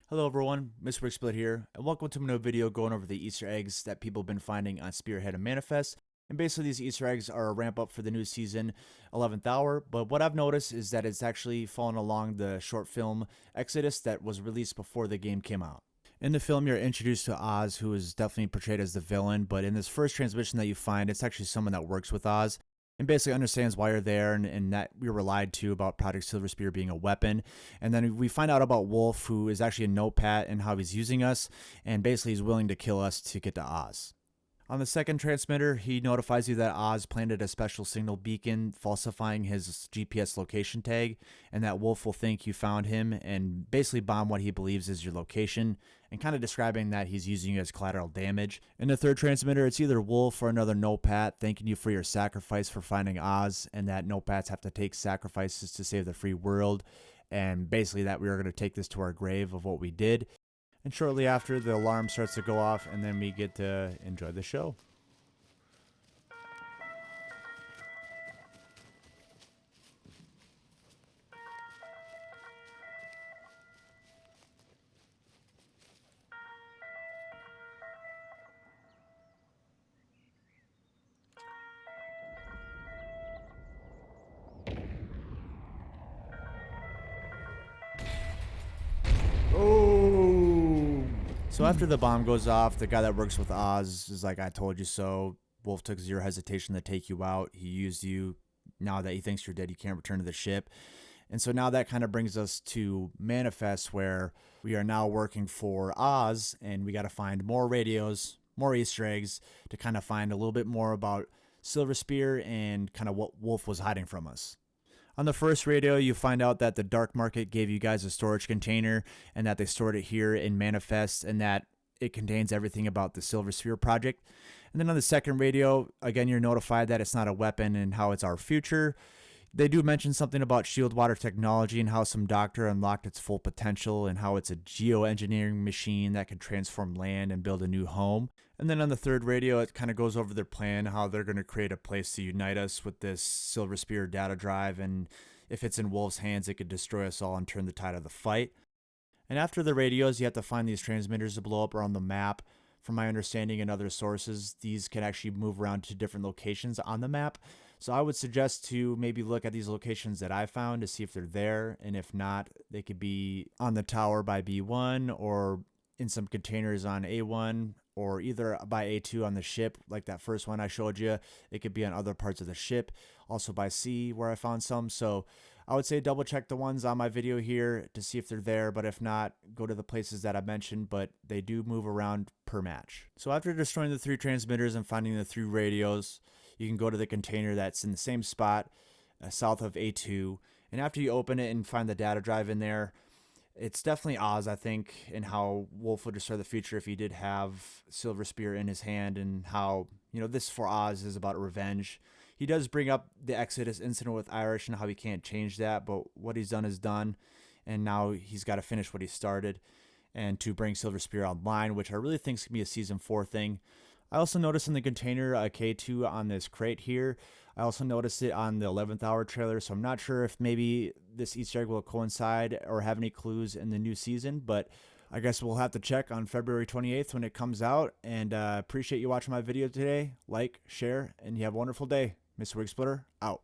Hello everyone, Mr. Split here, and welcome to another video going over the Easter eggs that people have been finding on Spearhead and Manifest. And basically these Easter eggs are a ramp up for the new season, 11th Hour, but what I've noticed is that it's actually following along the short film Exodus that was released before the game came out. In the film, you're introduced to Oz, who is definitely portrayed as the villain, but in this first transmission that you find, it's actually someone that works with Oz and basically understands why you're there and that we were lied to about Project Silver Spear being a weapon. And then we find out about Wolf, who is actually a notepad and how he's using us, and basically he's willing to kill us to get to Oz. On the second transmitter, he notifies you that Oz planted a special signal beacon falsifying his GPS location tag, and that Wolf will think you found him and basically bomb what he believes is your location, and kind of describing that he's using you as collateral damage. In the third transmitter, it's either Wolf or another Nopat thanking you for your sacrifice for finding Oz, and that Nopats have to take sacrifices to save the free world, and basically that we are going to take this to our grave of what we did. And shortly after, the alarm starts to go off, and then we get to enjoy the show. Oh! So after the bomb goes off, the guy that works with Oz is like, I told you so. Wolf took zero hesitation to take you out. He used you. Now that he thinks you're dead, you can't return to the ship. And so now that kind of brings us to Manifest, where we are now working for Oz, and we got to find more radios, more Easter eggs to kind of find a little bit more about Silver Spear and kind of what Wolf was hiding from us. On the first radio, you find out that the dark market gave you guys a storage container and that they stored it here in Manifest and that it contains everything about the Silver Sphere project. And then on the second radio, again, you're notified that it's not a weapon and how it's our future. They do mention something about shield water technology and how some doctor unlocked its full potential and how it's a geoengineering machine that can transform land and build a new home. And then on the third radio, it kind of goes over their plan, how they're going to create a place to unite us with this Silver Spear data drive. And if it's in Wolf's hands, it could destroy us all and turn the tide of the fight. And after the radios, you have to find these transmitters to blow up around the map. From my understanding and other sources, these can actually move around to different locations on the map. So I would suggest to maybe look at these locations that I found to see if they're there. And if not, they could be on the tower by B1 or in some containers on A1 or either by A2 on the ship, like that first one I showed you. It could be on other parts of the ship, also by C where I found some. So I would say double check the ones on my video here to see if they're there, but if not, go to the places that I mentioned, but they do move around per match. So after destroying the 3 transmitters and finding the 3 radios, you can go to the container that's in the same spot south of A2, and after you open it and find the data drive in there, it's definitely Oz, I think, and how Wolf would destroy the future if he did have Silver Spear in his hand, and how, this for Oz is about revenge. He does bring up the Exodus incident with Irish and how he can't change that, but what he's done is done, and now he's got to finish what he started and to bring Silver Spear online, which I really think is going to be a Season 4 thing. I also noticed in the container K2 on this crate here. I also noticed it on the 11th Hour trailer, so I'm not sure if maybe this Easter egg will coincide or have any clues in the new season, but I guess we'll have to check on February 28th when it comes out, and appreciate you watching my video today. Like, share, and you have a wonderful day. Mr. Wig Splitter, out.